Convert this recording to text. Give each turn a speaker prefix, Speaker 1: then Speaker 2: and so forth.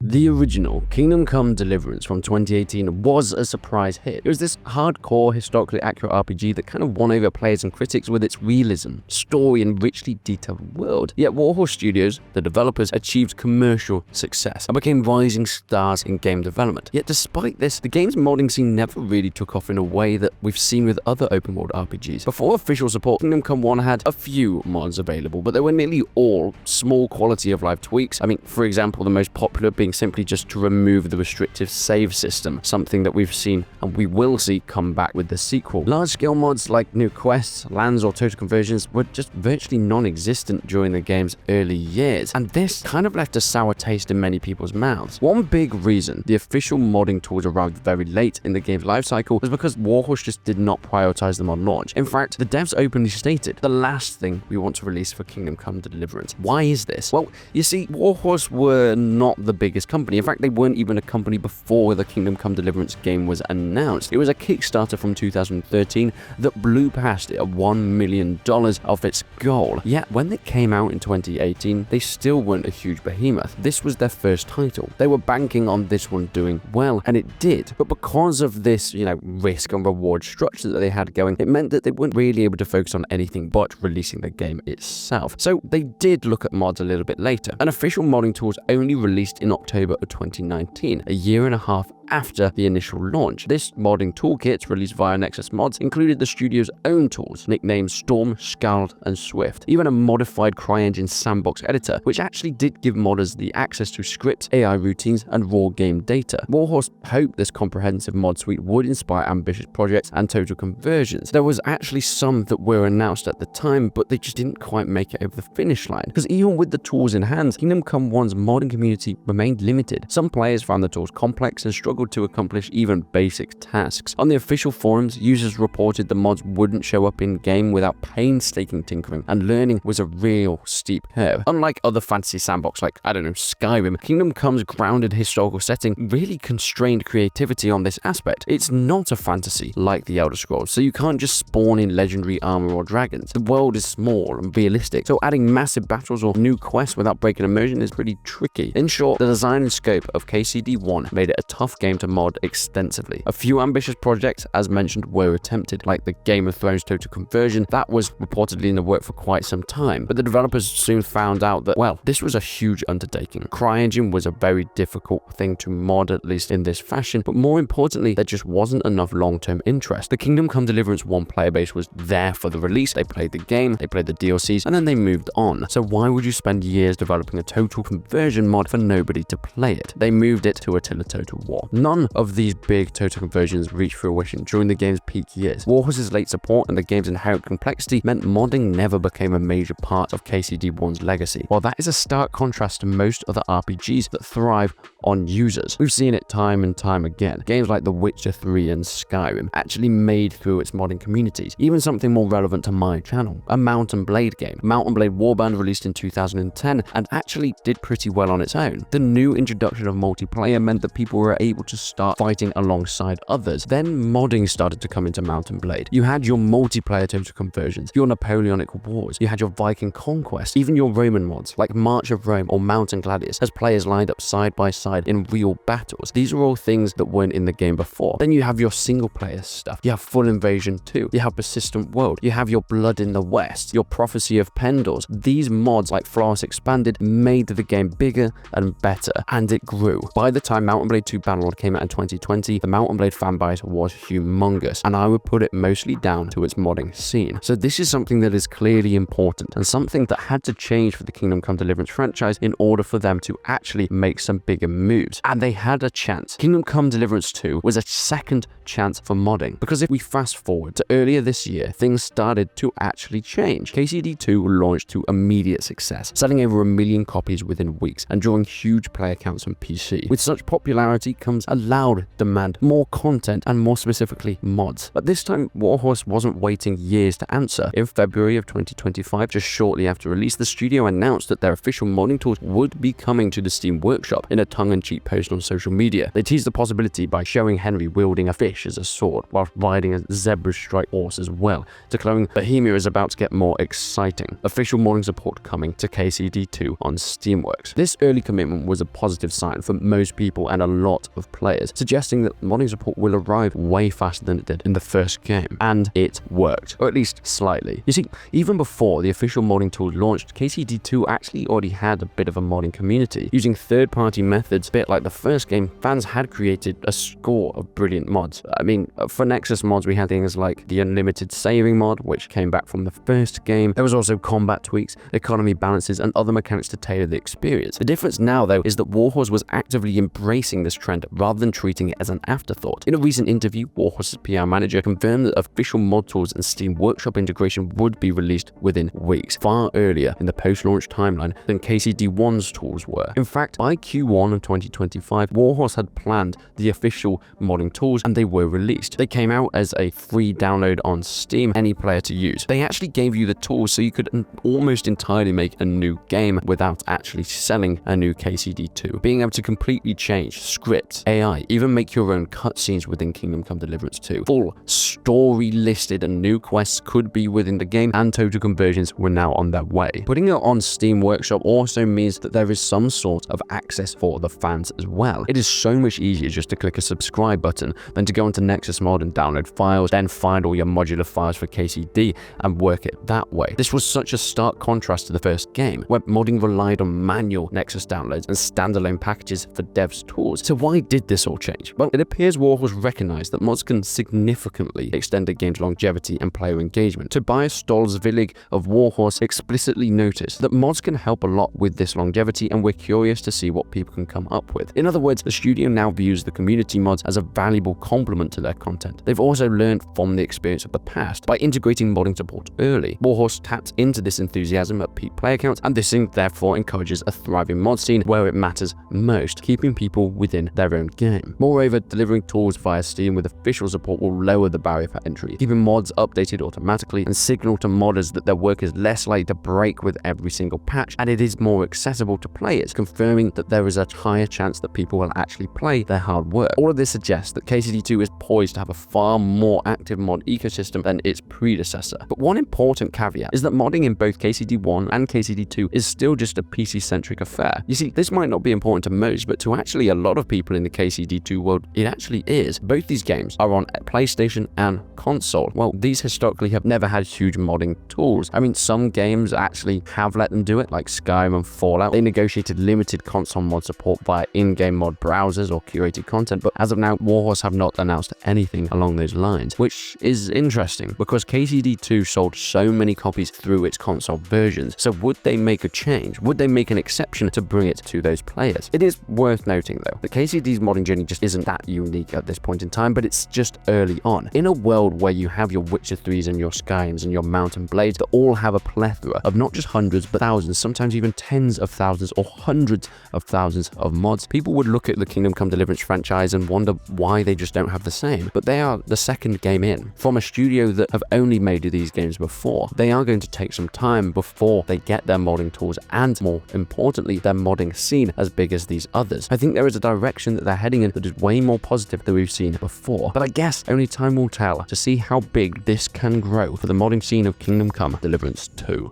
Speaker 1: The original Kingdom Come Deliverance from 2018 was a surprise hit. It was this hardcore, historically accurate RPG that kind of won over players and critics with its realism, story, and richly detailed world. Yet Warhorse Studios, the developers, achieved commercial success and became rising stars in game development. Yet despite this, the game's modding scene never really took off in a way that we've seen with other open world RPGs. Before official support, Kingdom Come 1 had a few mods available, but they were nearly all small quality of life tweaks. I mean, for example, the most popular being simply just to remove the restrictive save system, something that we've seen and we will see come back with the sequel. Large-scale mods like new quests, lands, or total conversions were just virtually non-existent during the game's early years, and this kind of left a sour taste in many people's mouths. One big reason the official modding tools arrived very late in the game's lifecycle was because Warhorse just did not prioritize them on launch. In fact, the devs openly stated, the last thing we want to release for Kingdom Come Deliverance. Why is this? Well, you see, Warhorse were not the biggest company. In fact, they weren't even a company before the Kingdom Come Deliverance game was announced. It was a Kickstarter from 2013 that blew past it at $1 million of its goal. Yet when they came out in 2018, they still weren't a huge behemoth. This was their first title. They were banking on this one doing well, and it did. But because of this, risk and reward structure that they had going, it meant that they weren't really able to focus on anything but releasing the game itself. So they did look at mods a little bit later. An official modding tools only released in October of 2019, a year and a half after the initial launch. This modding toolkit, released via Nexus Mods, included the studio's own tools, nicknamed Storm, Scald, and Swift, even a modified CryEngine sandbox editor, which actually did give modders the access to scripts, AI routines, and raw game data. Warhorse hoped this comprehensive mod suite would inspire ambitious projects and total conversions. There was actually some that were announced at the time, but they just didn't quite make it over the finish line, because even with the tools in hand, Kingdom Come 1's modding community remained limited. Some players found the tools complex and struggled to accomplish even basic tasks. On the official forums, users reported the mods wouldn't show up in-game without painstaking tinkering, and learning was a real steep curve. Unlike other fantasy sandbox like, Skyrim, Kingdom Come's grounded historical setting really constrained creativity on this aspect. It's not a fantasy like the Elder Scrolls, so you can't just spawn in legendary armor or dragons. The world is small and realistic, so adding massive battles or new quests without breaking immersion is pretty tricky. In short, the design and scope of KCD1 made it a tough game to mod extensively. A few ambitious projects, as mentioned, were attempted, like the Game of Thrones total conversion. That was reportedly in the work for quite some time, but the developers soon found out that, well, this was a huge undertaking. CryEngine was a very difficult thing to mod, at least in this fashion, but more importantly, there just wasn't enough long-term interest. The Kingdom Come Deliverance 1 player base was there for the release. They played the game, they played the DLCs, and then they moved on. So why would you spend years developing a total conversion mod for nobody to play it? They moved it to Attila Total War. None of these big total conversions reached fruition during the game's peak years. Warhorse's late support and the game's inherent complexity meant modding never became a major part of KCD1's legacy. While that is a stark contrast to most other RPGs that thrive on users. We've seen it time and time again. Games like The Witcher 3 and Skyrim actually made through its modding communities. Even something more relevant to my channel, a Mount & Blade game. Mount & Blade Warband released in 2010 and actually did pretty well on its own. The new introduction of multiplayer meant that people were able to start fighting alongside others. Then modding started to come into Mount & Blade. You had your multiplayer total conversions, your Napoleonic Wars, you had your Viking Conquest, even your Roman mods like March of Rome or Mountain Gladius as players lined up side by side in real battles. These are all things that weren't in the game before. Then you have your single player stuff. You have Full Invasion 2. You have Persistent World. You have your Blood in the West, your Prophecy of Pendles. These mods like Flawless Expanded made the game bigger and better, and it grew. By the time Mount & Blade 2 Bannerlord came out in 2020, the Mount & Blade fanbase was humongous, and I would put it mostly down to its modding scene. So this is something that is clearly important, and something that had to change for the Kingdom Come Deliverance franchise in order for them to actually make some bigger moves. And they had a chance. Kingdom Come Deliverance 2 was a second chance for modding, because if we fast forward to earlier this year, things started to actually change. KCD2 launched to immediate success, selling over 1 million copies within weeks and drawing huge player counts on PC. With such popularity comes systems allowed demand more content and more specifically mods. But this time, Warhorse wasn't waiting years to answer. In February of 2025, just shortly after release, the studio announced that their official modding tools would be coming to the Steam Workshop in a tongue-in-cheek post on social media. They teased the possibility by showing Henry wielding a fish as a sword while riding a zebra-striped horse as well, declaring Bohemia is about to get more exciting. Official modding support coming to KCD2 on Steamworks. This early commitment was a positive sign for most people and a lot of players, suggesting that modding support will arrive way faster than it did in the first game. And it worked, or at least slightly. You see, even before the official modding tools launched, KCD2 actually already had a bit of a modding community. Using third-party methods, a bit like the first game, fans had created a score of brilliant mods. I mean, for Nexus mods, we had things like the unlimited saving mod, which came back from the first game. There was also combat tweaks, economy balances, and other mechanics to tailor the experience. The difference now, though, is that Warhorse was actively embracing this trend rather than treating it as an afterthought. In a recent interview, Warhorse's PR manager confirmed that official mod tools and Steam Workshop integration would be released within weeks, far earlier in the post-launch timeline than KCD1's tools were. In fact, by Q1 of 2025, Warhorse had planned the official modding tools and they were released. They came out as a free download on Steam, any player to use. They actually gave you the tools so you could almost entirely make a new game without actually selling a new KCD2. Being able to completely change scripts, AI, even make your own cutscenes within Kingdom Come Deliverance 2. Full story listed and new quests could be within the game, and total conversions were now on their way. Putting it on Steam Workshop also means that there is some sort of access for the fans as well. It is so much easier just to click a subscribe button than to go into Nexus Mod and download files, then find all your modular files for KCD and work it that way. This was such a stark contrast to the first game, where modding relied on manual Nexus downloads and standalone packages for devs' tools. So why did this all change? Well, it appears Warhorse recognized that mods can significantly extend a game's longevity and player engagement. Tobias Stolzwillig of Warhorse explicitly noticed that mods can help a lot with this longevity, and we're curious to see what people can come up with. In other words, the studio now views the community mods as a valuable complement to their content. They've also learned from the experience of the past. By integrating modding support early, Warhorse tapped into this enthusiasm at peak player counts, and this therefore encourages a thriving mod scene where it matters most, keeping people within their own game. Moreover, delivering tools via Steam with official support will lower the barrier for entry, keeping mods updated automatically and signal to modders that their work is less likely to break with every single patch, and it is more accessible to players, confirming that there is a higher chance that people will actually play their hard work. All of this suggests that KCD2 is poised to have a far more active mod ecosystem than its predecessor. But one important caveat is that modding in both KCD1 and KCD2 is still just a PC-centric affair. You see, this might not be important to most, but to actually a lot of people in the KCD2 world, it actually is. Both these games are on PlayStation and console. Well, these historically have never had huge modding tools. I mean, some games actually have let them do it, like Skyrim and Fallout. They negotiated limited console mod support via in-game mod browsers or curated content, but as of now, Warhorse have not announced anything along those lines, which is interesting because KCD2 sold so many copies through its console versions. So would they make a change? Would they make an exception to bring it to those players? It is worth noting though, that KCD's modding journey just isn't that unique at this point in time, but it's just early on. In a world where you have your Witcher 3s and your Skyrims and your Mountain Blades that all have a plethora of not just hundreds but thousands, sometimes even tens of thousands or hundreds of thousands of mods, people would look at the Kingdom Come Deliverance franchise and wonder why they just don't have the same. But they are the second game in, from a studio that have only made these games before. They are going to take some time before they get their modding tools and, more importantly, their modding scene as big as these others. I think there is a direction that they're heading in that is way more positive than we've seen before. But I guess only time will tell to see how big this can grow for the modding scene of Kingdom Come Deliverance 2.